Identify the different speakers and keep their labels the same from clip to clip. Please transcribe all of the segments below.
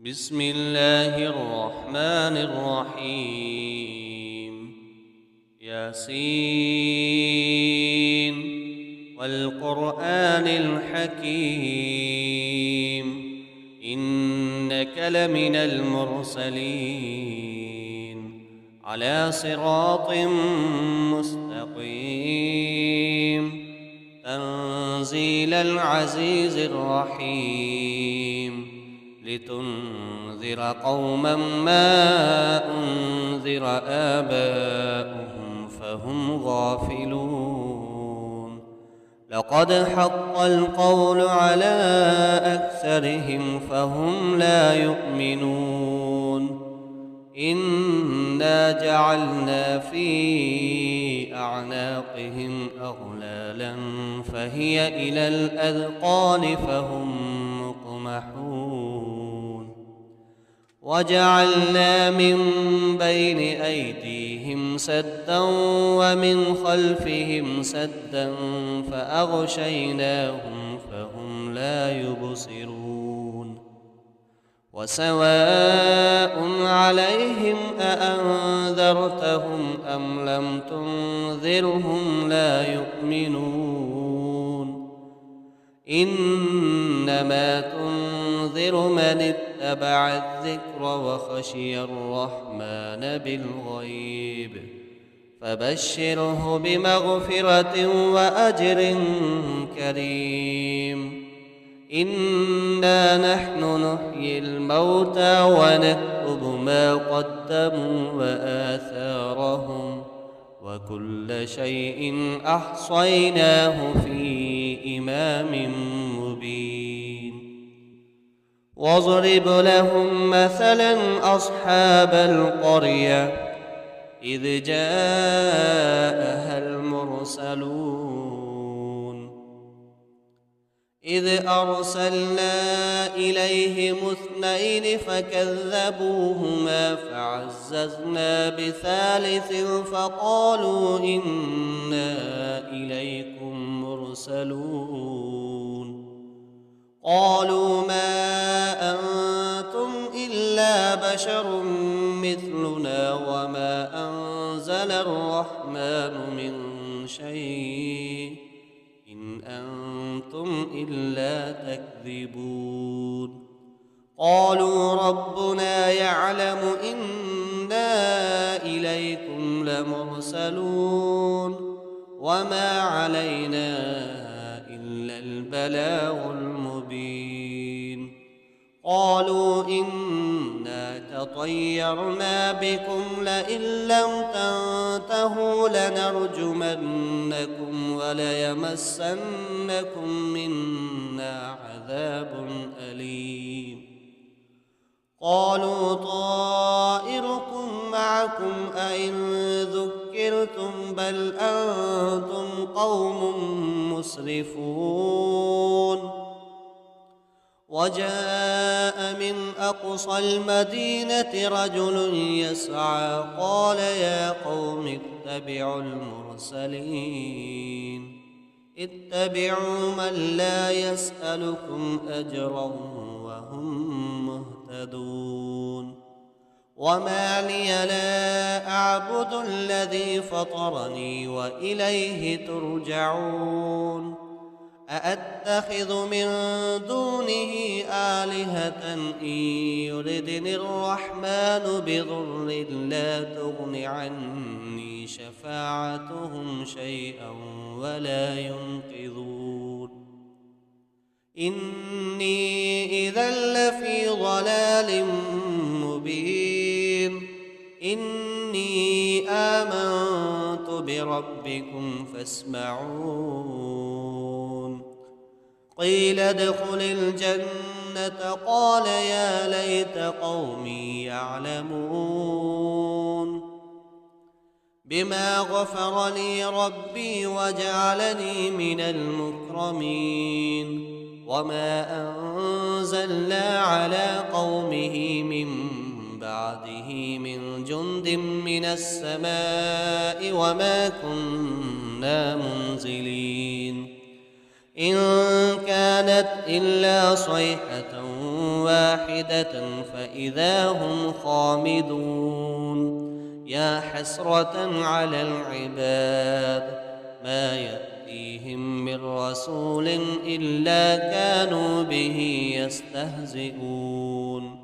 Speaker 1: بسم الله الرحمن الرحيم ياسين والقرآن الحكيم إنك لمن المرسلين على صراط مستقيم تنزيل العزيز الرحيم لتنذر قوما ما أنذر آباؤهم فهم غافلون لقد حق القول على أكثرهم فهم لا يؤمنون إنا جعلنا في أعناقهم أغلالا فهي إلى الأذقان فهم مقمحون وجعلنا من بين أيديهم سدا ومن خلفهم سدا فأغشيناهم فهم لا يبصرون وسواء عليهم أأنذرتهم أم لم تنذرهم لا يؤمنون إنما تنذر من اتبع الذكر وخشي الرحمن بالغيب فبشره بمغفرة وأجر كريم إنا نحن نحيي الموتى ونكتب ما قدموا وآثارهم وكل شيء أحصيناه في إمام مبين واضرب لهم مثلا أصحاب القرية إذ جاءها المرسلون إذ أرسلنا إليهم اثنين فكذبوهما فعززنا بثالث فقالوا إنا إليكم مرسلون قالوا ما أنتم إلا بشر مثلنا وما أنزل الرحمن من شيء إن أنتم إلا تكذبون قالوا ربنا يعلم إنا إليكم لمرسلون وما علينا إلا البلاغ المبين قالوا إنا تطيرنا بكم لئن لم تنتهوا لنرجمنكم وليمسنكم منا عذاب أليم قالوا طائركم معكم أئن ذكرتم بل أنتم قوم مسرفون وجاء من أقصى المدينة رجل يسعى قال يا قوم اتبعوا المرسلين اتبعوا من لا يسألكم أجرا وهم مهتدون وما لي لا أعبد الذي فطرني وإليه ترجعون أأتخذ من دونه آلهة إن يردني الرحمن بضر لا تغن عني شفاعتهم شيئا ولا ينقذون إني إذا لفي ضلال مبين إني آمنت بربكم فاسمعون قيل ادخل الجنة قال يا ليت قومي يعلمون بما غفر لي ربي وجعلني من المكرمين وما أنزلنا على قومه من بعده من جند من السماء وما كنا منزلين إن كانت إلا صيحة واحدة فإذا هم خامدون يا حسرة على العباد ما يأتيهم من رسول إلا كانوا به يستهزئون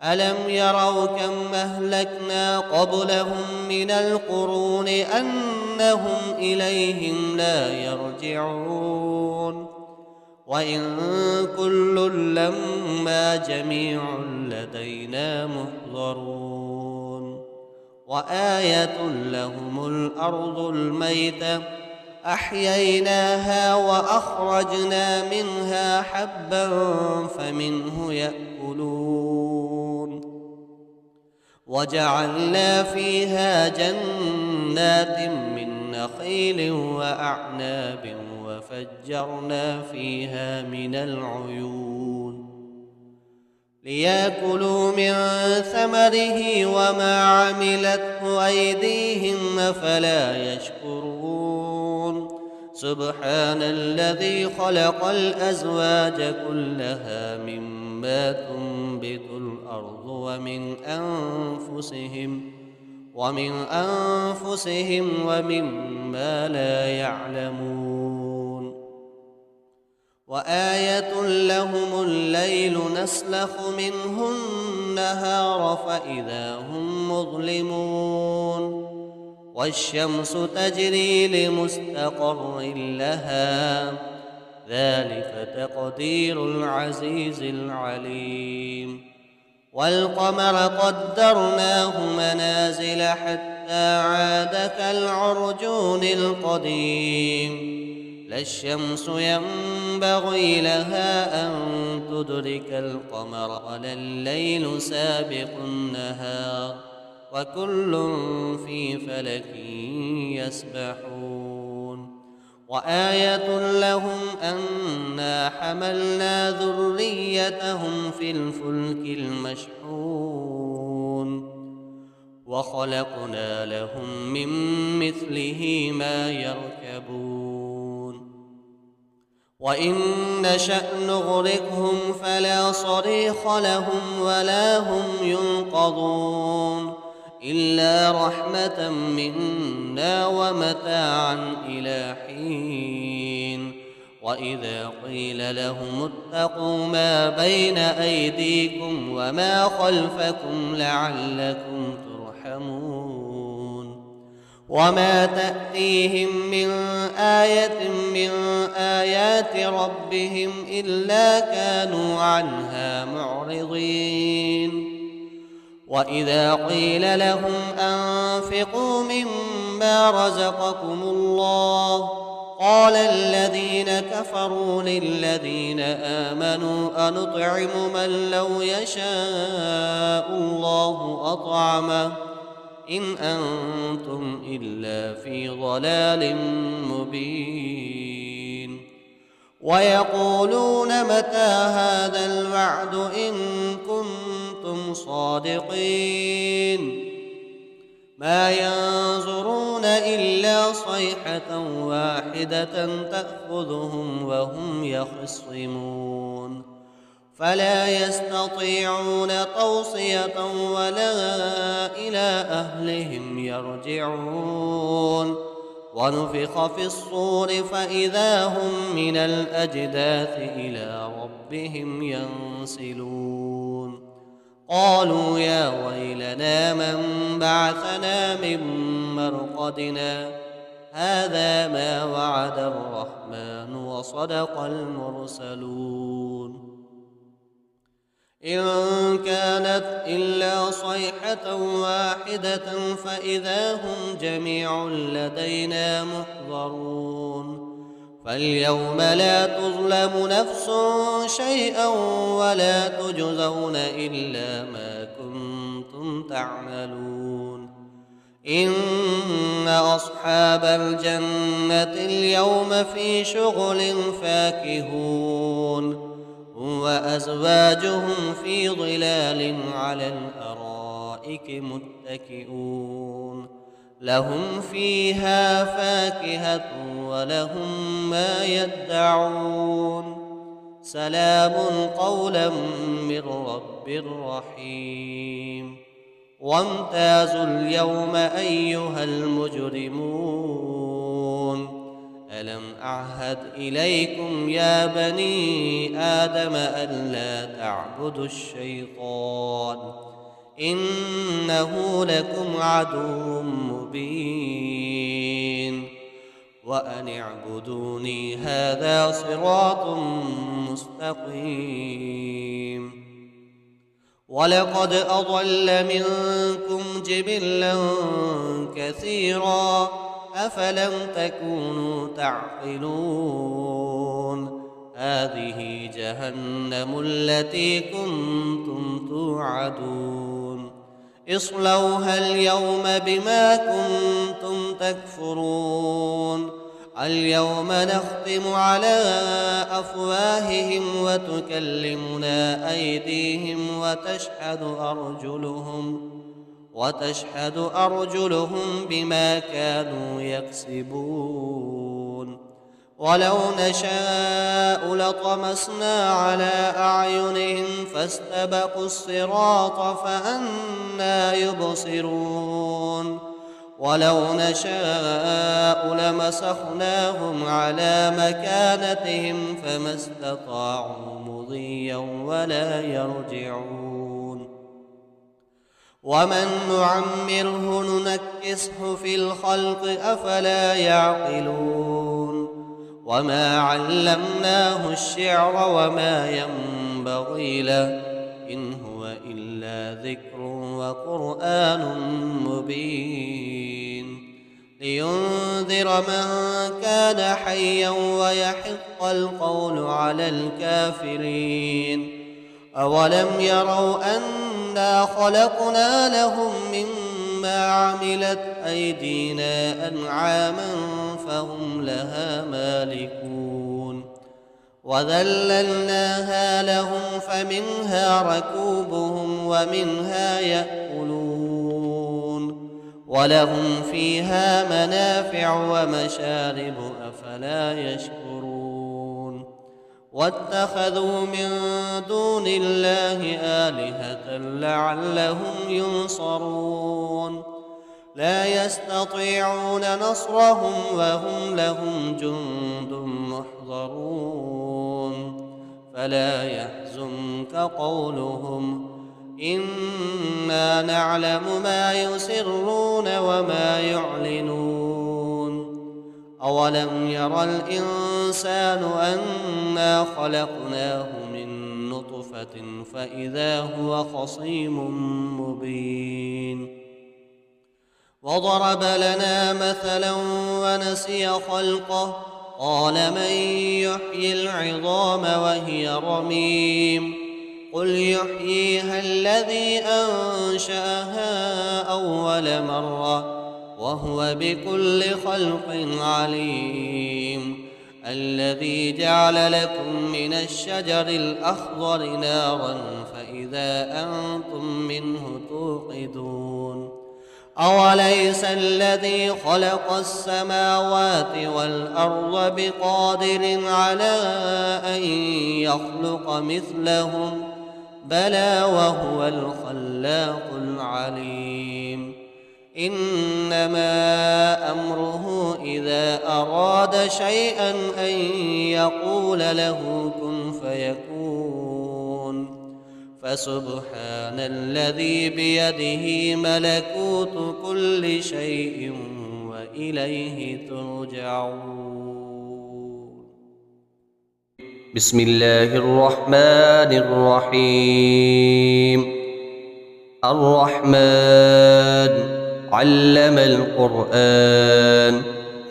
Speaker 1: ألم يروا كم أهلكنا قبلهم من القرون أنهم إليهم لا يرجعون وإن كل لما جميع لدينا محضرون وآية لهم الأرض الميتة أحييناها وأخرجنا منها حبا فمنه يأكلون وجعلنا فيها جنات من نخيل وأعناب وفجرنا فيها من العيون ليأكلوا من ثمره وما عملته أيديهم أفلا يشكرون سبحان الذي خلق الأزواج كلها مما تنبت الأرض ومن أنفسهم ومما لا يعلمون وآية لهم الليل نسلخ منه النهار فإذا هم مظلمون والشمس تجري لمستقر لها ذلك تقدير العزيز العليم والقمر قدرناه منازل حتى عاد كالعرجون القديم لا الشمس ينبغي لها أن تدرك القمر ولا الليل سابق النهار وكل في فلك يسبحون وآية لهم أنا حملنا ذريتهم في الفلك المشحون وخلقنا لهم من مثله ما يركبون وإن نشأ نغرقهم فلا صريخ لهم ولا هم ينقذون إلا رحمة منا ومتاعا إلى حين وإذا قيل لهم اتقوا ما بين أيديكم وما خلفكم لعلكم ترحمون وما تأتيهم من آية من آيات ربهم إلا كانوا عنها معرضين وإذا قيل لهم أنفقوا مما رزقكم الله قال الذين كفروا للذين آمنوا أنطعم من لو يشاء الله أطعمه إن أنتم إلا في ضلال مبين ويقولون متى هذا الوعد إن كنتم صادقين ما ينظرون إلا صيحة واحدة تأخذهم وهم يخصمون فلا يستطيعون توصية ولا إلى أهلهم يرجعون ونفخ في الصور فإذا هم من الأجداث إلى ربهم ينسلون قالوا يا ويلنا من بعثنا من مرقدنا هذا ما وعد الرحمن وصدق المرسلون إن كانت إلا صيحة واحدة فإذا هم جميع لدينا محضرون فاليوم لا تظلم نفس شيئا ولا تجزون إلا ما كنتم تعملون إن أصحاب الجنة اليوم في شغل فاكهون وأزواجهم في ظلال على الأرائك متكئون لهم فيها فاكهة ولهم ما يدعون سلام قولا من رب رحيم وامتازوا اليوم أيها المجرمون ألم أعهد إليكم يا بني آدم ألا تعبدوا الشيطان إنه لكم عدو مبين وأن اعبدوني هذا صراط مستقيم ولقد أضل منكم جبلا كثيرا أفلم تكونوا تعقلون هذه جهنم التي كنتم توعدون اصلوها اليوم بما كنتم تكفرون اليوم نختم على أفواههم وتكلمنا أيديهم وتشهد أرجلهم بما كانوا يكسبون ولو نشاء لطمسنا على أعينهم فاستبقوا الصراط فأنى يبصرون ولو نشاء لمسخناهم على مكانتهم فما استطاعوا مضيا ولا يرجعون ومن نعمره ننكسه في الخلق أفلا يعقلون وما علمناه الشعر وما ينبغي له إن هو إلا ذكر وقرآن مبين لينذر من كان حيا ويحق القول على الكافرين أولم يروا أنا خلقنا لهم مما عملت أيدينا أنعاما فهم لها مالكون وذللناها لهم فمنها ركوبهم ومنها يأكلون ولهم فيها منافع ومشارب أفلا يشكرون واتخذوا من دون الله آلهة لعلهم ينصرون لا يستطيعون نصرهم وهم لهم جند محضرون فلا يحزنك قولهم إنا نعلم ما يسرون وما يعلنون أولم ير الإنسان أنا خلقناه من نطفة فإذا هو خصيم مبين وضرب لنا مثلا ونسي خلقه قال من يحيي العظام وهي رميم قل يحييها الذي أنشأها أول مرة وهو بكل خلق عليم الذي جعل لكم من الشجر الأخضر نارا فإذا أنتم منه توقدون أوليس الذي خلق السماوات والأرض بقادر على أن يخلق مثلهم بلى وهو الخلاق العليم إنما أمره إذا أراد شيئا أن يقول له كن فيكون فسبحان الذي بيده ملكوت كل شيء وإليه ترجعون
Speaker 2: بسم الله الرحمن الرحيم الرحمن علم القرآن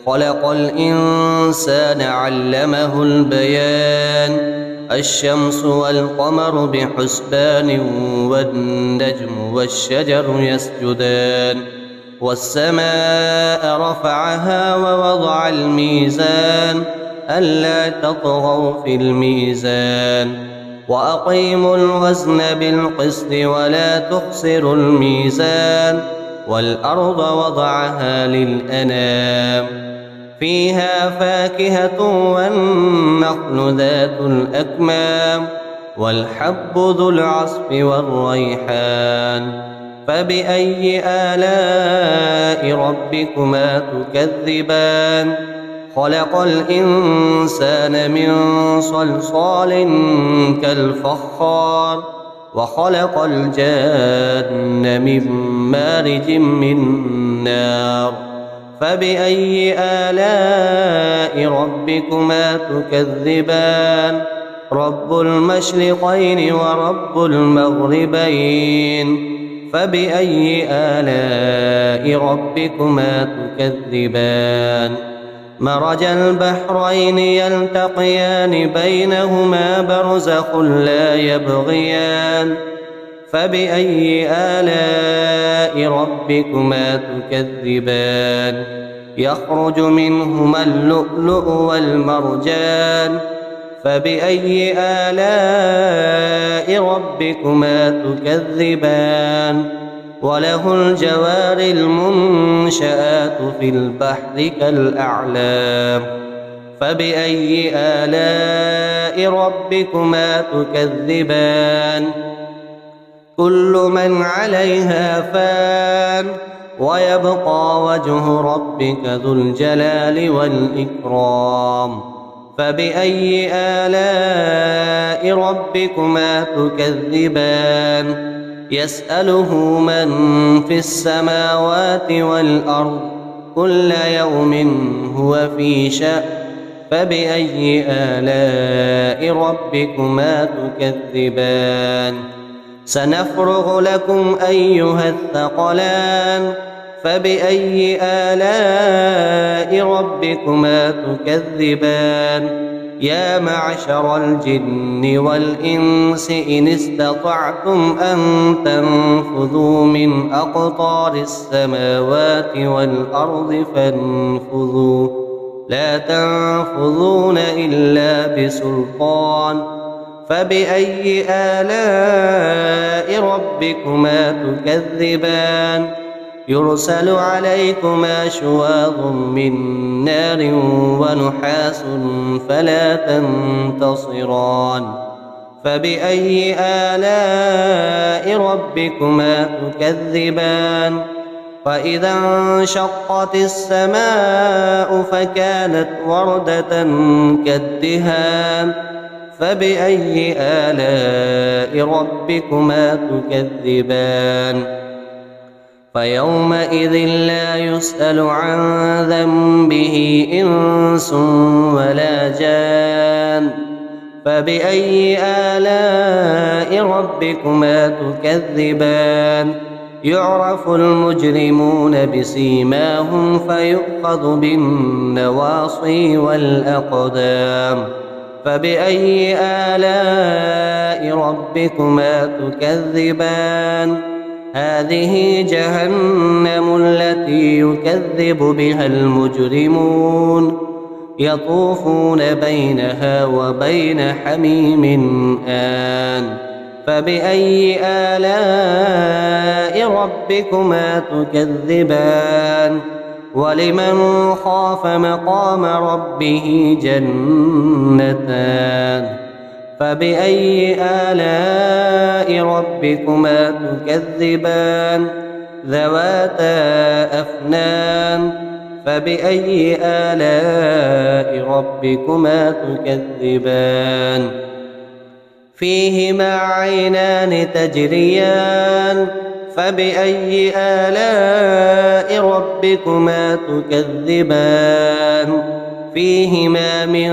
Speaker 2: خلق الإنسان علمه البيان الشمس والقمر بحسبان والنجم والشجر يسجدان والسماء رفعها ووضع الميزان ألا تطغوا في الميزان وأقيموا الوزن بالقسط ولا تخسروا الميزان والأرض وضعها للأنام فيها فاكهة والنخل ذات الأكمام والحب ذو العصف والريحان فبأي آلاء ربكما تكذبان خلق الإنسان من صلصال كالفخار وخلق الجان من مارج من نار فبأي آلاء ربكما تكذبان رب المشرقين ورب المغربين فبأي آلاء ربكما تكذبان مرج البحرين يلتقيان بينهما برزخ لا يبغيان فبأي آلاء ربكما تكذبان يخرج منهما اللؤلؤ والمرجان فبأي آلاء ربكما تكذبان وله الجوار المنشآت في البحر كالأعلام فبأي آلاء ربكما تكذبان كل من عليها فان ويبقى وجه ربك ذو الجلال والإكرام فبأي آلاء ربكما تكذبان يسأله من في السماوات والأرض كل يوم هو في شأن فبأي آلاء ربكما تكذبان سنفرغ لكم أيها الثقلان فبأي آلاء ربكما تكذبان يا معشر الجن والإنس إن استطعتم أن تنفذوا من أقطار السماوات والأرض فانفذوا لا تنفذون إلا بسلطان فبأي آلاء ربكما تكذبان يرسل عليكما شواظ من نار ونحاس فلا تنتصران فبأي آلاء ربكما تكذبان وإذا انشقت السماء فكانت وردة كالدهان فبأي آلاء ربكما تكذبان فيومئذ لا يسأل عن ذنبه إنس ولا جان فبأي آلاء ربكما تكذبان يعرف المجرمون بسيماهم فيؤخذ بالنواصي والأقدام فبأي آلاء ربكما تكذبان هذه جهنم التي يكذب بها المجرمون يطوفون بينها وبين حميم آن فبأي آلاء ربكما تكذبان ولمن خاف مقام ربه جنتان فبأي آلاء ربكما تكذبان ذواتا أفنان فبأي آلاء ربكما تكذبان فيهما عينان تجريان فبأي آلاء ربكما تكذبان فيهما من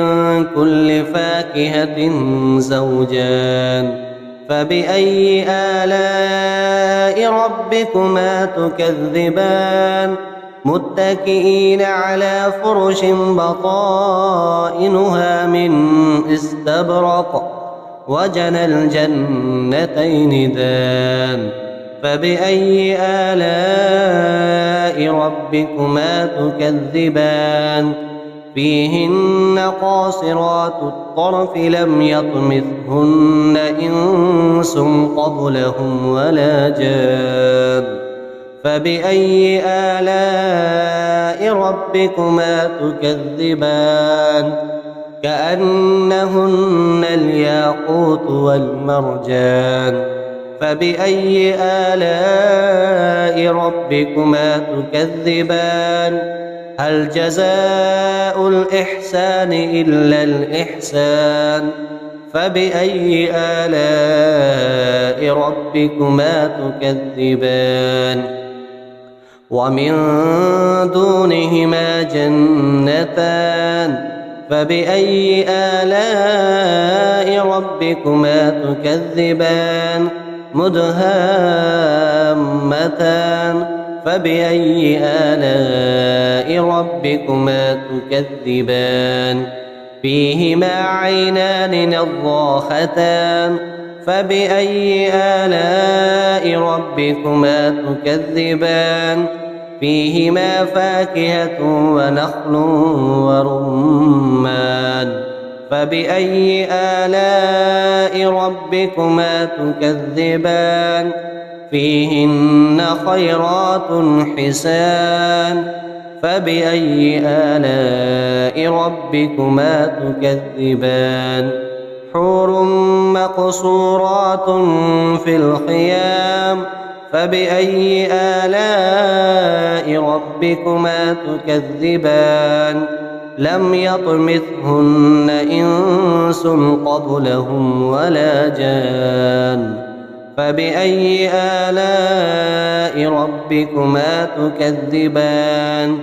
Speaker 2: كل فاكهة زوجان فبأي آلاء ربكما تكذبان متكئين على فرش بطائنها من استبرق وجنى الجنتين دان فبأي آلاء ربكما تكذبان فيهن قاصرات الطرف لم يطمثهن إنس قبلهم ولا جان فبأي آلاء ربكما تكذبان كأنهن الياقوت والمرجان فبأي آلاء ربكما تكذبان هل جزاء الإحسان إلا الإحسان فبأي آلاء ربكما تكذبان ومن دونهما جنتان فبأي آلاء ربكما تكذبان مدهامتان فبأي آلاء ربكما تكذبان فيهما عينان نضاختان فبأي آلاء ربكما تكذبان فيهما فاكهة ونخل ورمان فبأي آلاء ربكما تكذبان فيهن خيرات حسان فبأي آلاء ربكما تكذبان حور مقصورات في الخيام فبأي آلاء ربكما تكذبان لم يطمثهن إنس قبلهم ولا جان فبأي آلاء ربكما تكذبان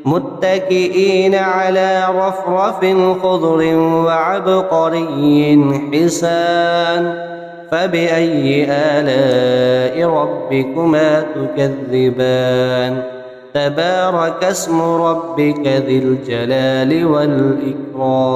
Speaker 2: متكئين على رفرف خضر وعبقري حسان فبأي آلاء ربكما تكذبان تبارك اسم ربك ذي الجلال والإكرام